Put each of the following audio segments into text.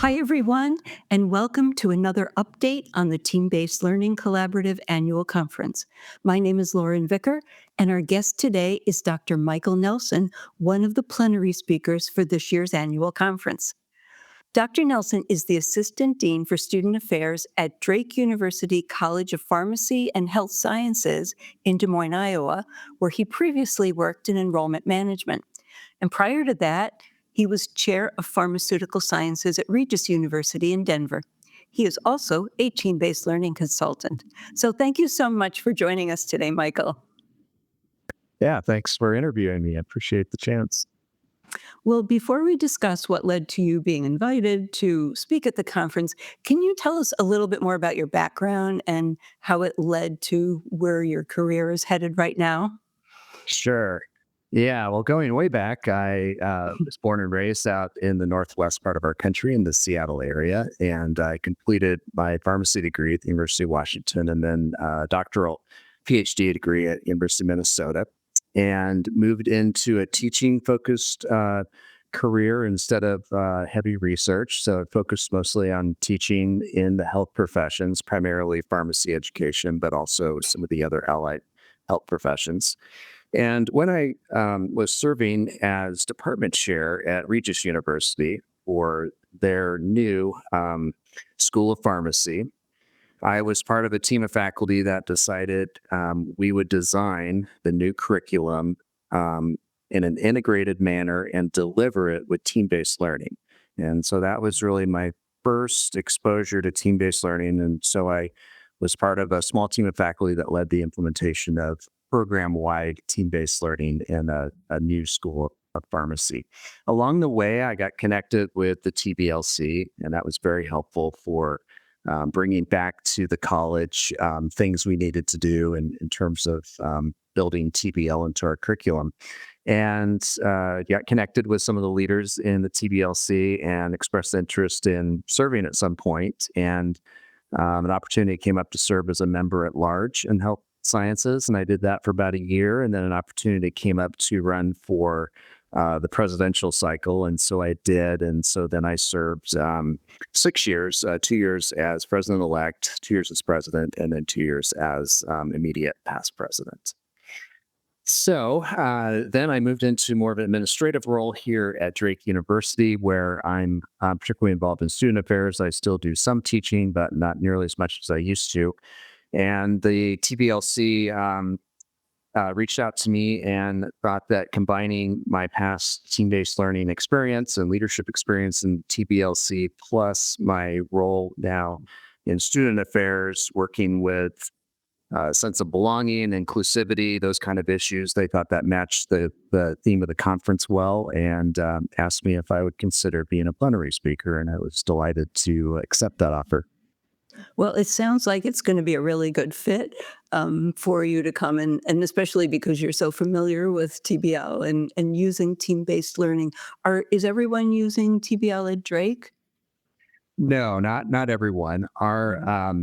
Hi, everyone, and welcome to another update on the Team-Based Learning Collaborative Annual Conference. My name is Lauren Vicker, and our guest today is Dr. Michael Nelson, one of the plenary speakers for this year's annual conference. Dr. Nelson is the Assistant Dean for Student Affairs at Drake University College of Pharmacy and Health Sciences in Des Moines, Iowa, where he previously worked in enrollment management. And prior to that, he was chair of pharmaceutical sciences at Regis University in Denver. He is also a team-based learning consultant. So thank you so much for joining us today, Michael. Yeah, thanks for interviewing me. I appreciate the chance. Well, before we discuss what led to you being invited to speak at the conference, can you tell us a little bit more about your background and how it led to where your career is headed right now? Sure. Yeah, well, going way back, I was born and raised out in the northwest part of our country in the Seattle area, and I completed my pharmacy degree at the University of Washington and then a doctoral PhD degree at University of Minnesota, and moved into a teaching-focused career instead of heavy research. So it focused mostly on teaching in the health professions, primarily pharmacy education, but also some of the other allied health professions. And when I was serving as department chair at Regis University for their new School of Pharmacy, I was part of a team of faculty that decided we would design the new curriculum in an integrated manner and deliver it with team-based learning. And so that was really my first exposure to team-based learning. And so I was part of a small team of faculty that led the implementation of program-wide team-based learning in a new school of pharmacy. Along the way, I got connected with the TBLC, and that was very helpful for bringing back to the college things we needed to do in terms of building TBL into our curriculum. And got connected with some of the leaders in the TBLC and expressed interest in serving at some point. And an opportunity came up to serve as a member at large in health sciences, and I did that for about a year. And then an opportunity came up to run for the presidential cycle, and so I did. And so then I served 6 years, 2 years as president-elect, 2 years as president, and then 2 years as immediate past president. So then I moved into more of an administrative role here at Drake University, where I'm particularly involved in student affairs. I still do some teaching, but not nearly as much as I used to. And the TBLC reached out to me and thought that combining my past team-based learning experience and leadership experience in TBLC, plus my role now in student affairs, working with sense of belonging, inclusivity, those kind of issues. They thought that matched the theme of the conference well, and asked me if I would consider being a plenary speaker, and I was delighted to accept that offer. Well, it sounds like it's going to be a really good fit for you to come and especially because you're so familiar with TBL and using team-based learning. Is everyone using TBL at Drake? No, not everyone. Our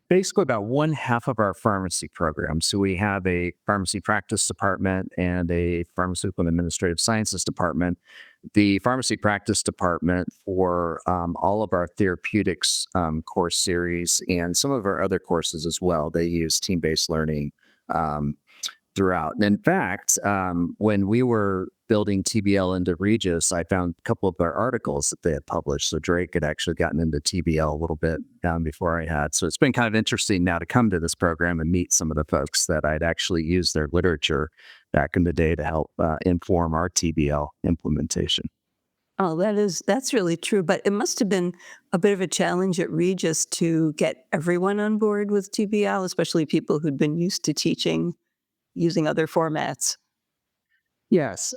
basically about one half of our pharmacy program. So we have a pharmacy practice department and a pharmaceutical and administrative sciences department. The pharmacy practice department for all of our therapeutics course series and some of our other courses as well, they use team-based learning throughout. And in fact, when we were building TBL into Regis, I found a couple of their articles that they had published. So Drake had actually gotten into TBL a little bit before I had. So it's been kind of interesting now to come to this program and meet some of the folks that I'd actually used their literature back in the day to help inform our TBL implementation. Oh, that's really true. But it must have been a bit of a challenge at Regis to get everyone on board with TBL, especially people who'd been used to teaching using other formats. Yes,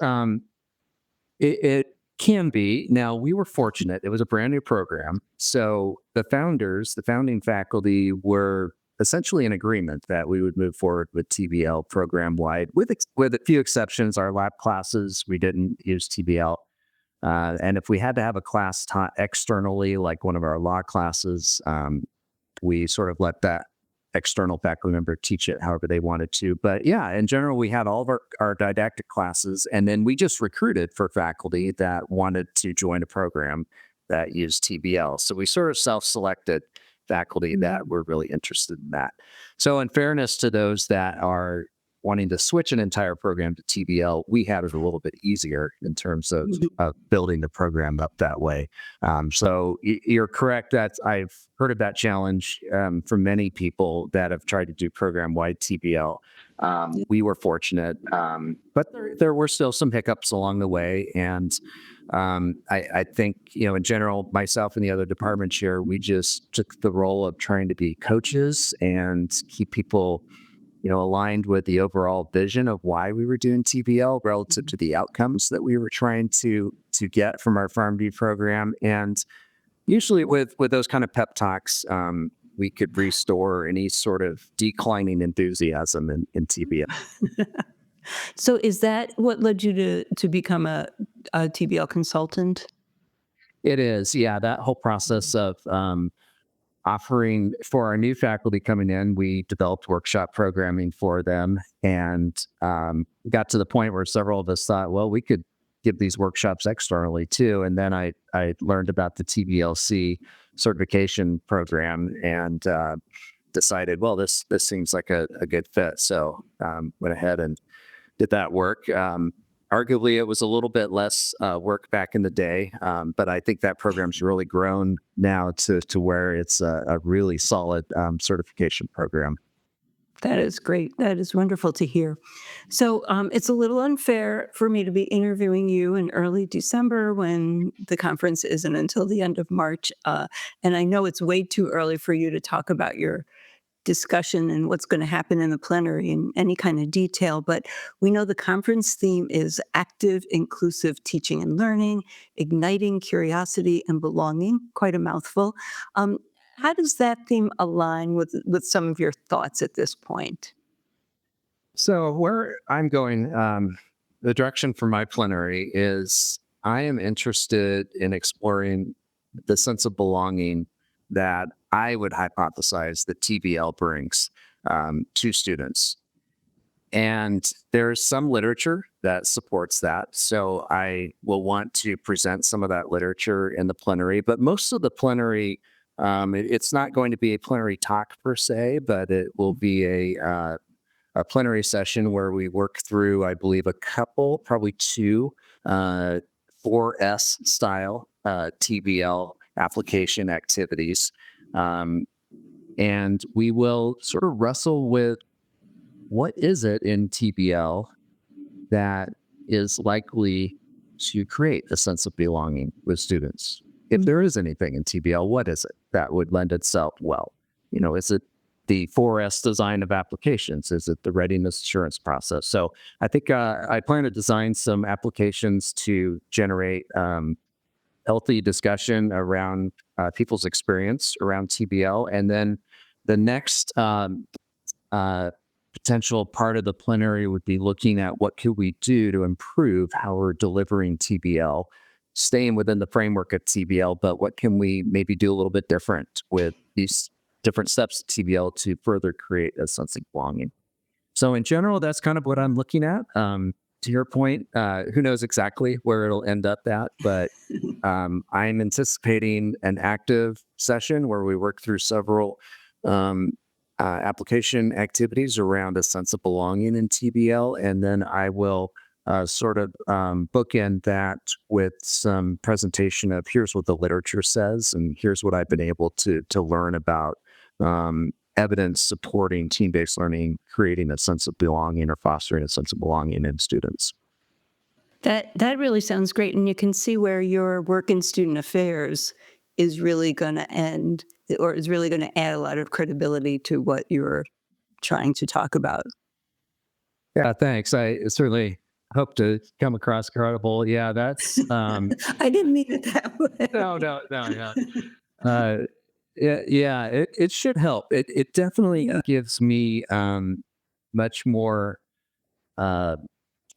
it can be. Now, we were fortunate. It was a brand new program. So the founders, the founding faculty were essentially in agreement that we would move forward with TBL program wide, with a few exceptions. Our lab classes, we didn't use TBL. And if we had to have a class taught externally, like one of our law classes, we sort of let that external faculty member teach it however they wanted to. But yeah, in general, we had all of our didactic classes, and then we just recruited for faculty that wanted to join a program that use TBL. So we sort of self-selected faculty that were really interested in that. So in fairness to those that are wanting to switch an entire program to TBL, we had it a little bit easier in terms of building the program up that way. So you're correct that I've heard of that challenge from many people that have tried to do program-wide TBL. We were fortunate, but there were still some hiccups along the way. And I think, in general, myself and the other department chair, we just took the role of trying to be coaches and keep people aligned with the overall vision of why we were doing TBL relative to the outcomes that we were trying to get from our PharmD program. And usually with those kind of pep talks, we could restore any sort of declining enthusiasm in TBL. So is that what led you to become a TBL consultant? It is, yeah, that whole process of offering for our new faculty coming in, we developed workshop programming for them, and got to the point where several of us thought, well, we could give these workshops externally too. And then I learned about the TBLC certification program and decided, well, this seems like a good fit. So went ahead and did that work. Arguably, it was a little bit less work back in the day, but I think that program's really grown now to where it's a really solid certification program. That is great. That is wonderful to hear. So it's a little unfair for me to be interviewing you in early December when the conference isn't until the end of March. And I know it's way too early for you to talk about your discussion and what's going to happen in the plenary in any kind of detail, but we know the conference theme is active, inclusive teaching and learning, igniting curiosity and belonging, quite a mouthful. Um, how does that theme align with some of your thoughts at this point? So where I'm going, the direction for my plenary is I am interested in exploring the sense of belonging that I would hypothesize that TBL brings to students. And there's some literature that supports that. So I will want to present some of that literature in the plenary, but most of the plenary, it's not going to be a plenary talk per se, but it will be a plenary session where we work through, I believe, a couple, probably two, 4S style TBL application activities. Um, and we will sort of wrestle with what is it in TBL that is likely to create a sense of belonging with students. If there is anything in TBL, what is it that would lend itself well? Is it the 4S design of applications? Is it the readiness assurance process? So I think I plan to design some applications to generate healthy discussion around people's experience around TBL. And then the next uh, potential part of the plenary would be looking at what could we do to improve how we're delivering TBL, staying within the framework of TBL, but what can we maybe do a little bit different with these different steps of TBL to further create a sense of belonging. So in general, that's kind of what I'm looking at. To your point, who knows exactly where it'll end up at, but I'm anticipating an active session where we work through several application activities around a sense of belonging in TBL. And then I will sort of bookend that with some presentation of here's what the literature says, and here's what I've been able to learn about evidence supporting team-based learning, creating a sense of belonging or fostering a sense of belonging in students. That really sounds great, and you can see where your work in student affairs is really going to end, or is really going to add a lot of credibility to what you're trying to talk about. Yeah, thanks. I certainly hope to come across credible. Yeah, that's I didn't mean it that way. no, yeah. Uh, yeah, it should help. It definitely Yeah. gives me much more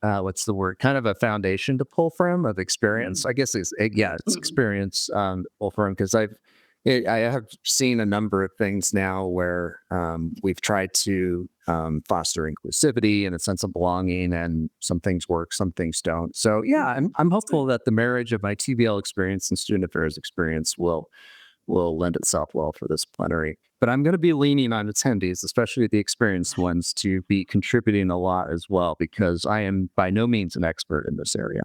what's the word? Kind of a foundation to pull from of experience. I guess it's yeah, it's experience to pull from because I've I have seen a number of things now where we've tried to foster inclusivity and a sense of belonging, and some things work, some things don't. So, yeah, I'm hopeful that the marriage of my TBL experience and student affairs experience will lend itself well for this plenary. But I'm going to be leaning on attendees, especially the experienced ones, to be contributing a lot as well, because I am by no means an expert in this area.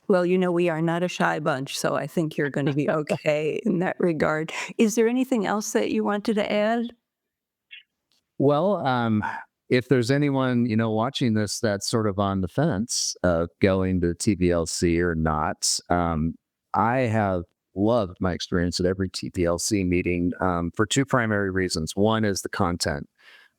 Well, we are not a shy bunch, so I think you're going to be okay in that regard. Is there anything else that you wanted to add? Well, if there's anyone watching this that's sort of on the fence of going to TBLC or not, I have loved my experience at every TBLC meeting for two primary reasons. One is the content.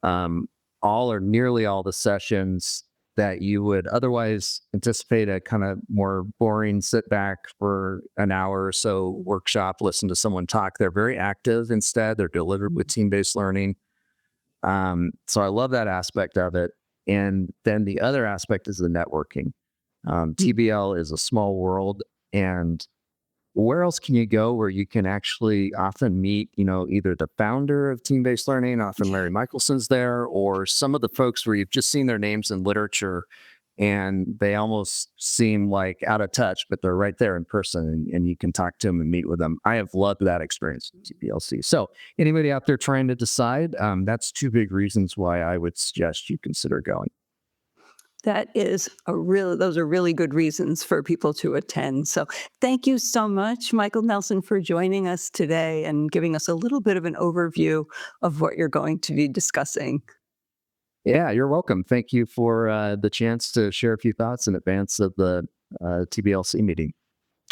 Um, all or nearly all the sessions that you would otherwise anticipate a kind of more boring sit back for an hour or so workshop, listen to someone talk. They're very active instead. They're delivered with team-based learning. So I love that aspect of it. And then the other aspect is the networking. TBL is a small world, and where else can you go where you can actually often meet, either the founder of team-based learning, often Larry Michelson's there, or some of the folks where you've just seen their names in literature and they almost seem like out of touch, but they're right there in person, and you can talk to them and meet with them. I have loved that experience at TBLC. So anybody out there trying to decide, that's two big reasons why I would suggest you consider going. Those are really good reasons for people to attend. So thank you so much, Michael Nelson, for joining us today and giving us a little bit of an overview of what you're going to be discussing. Yeah, you're welcome. Thank you for the chance to share a few thoughts in advance of the TBLC meeting.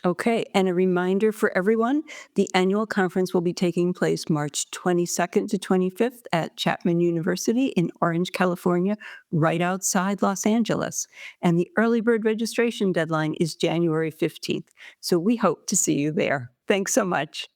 Okay, and a reminder for everyone, the annual conference will be taking place March 22nd to 25th at Chapman University in Orange, California, right outside Los Angeles. And the early bird registration deadline is January 15th. So we hope to see you there. Thanks so much.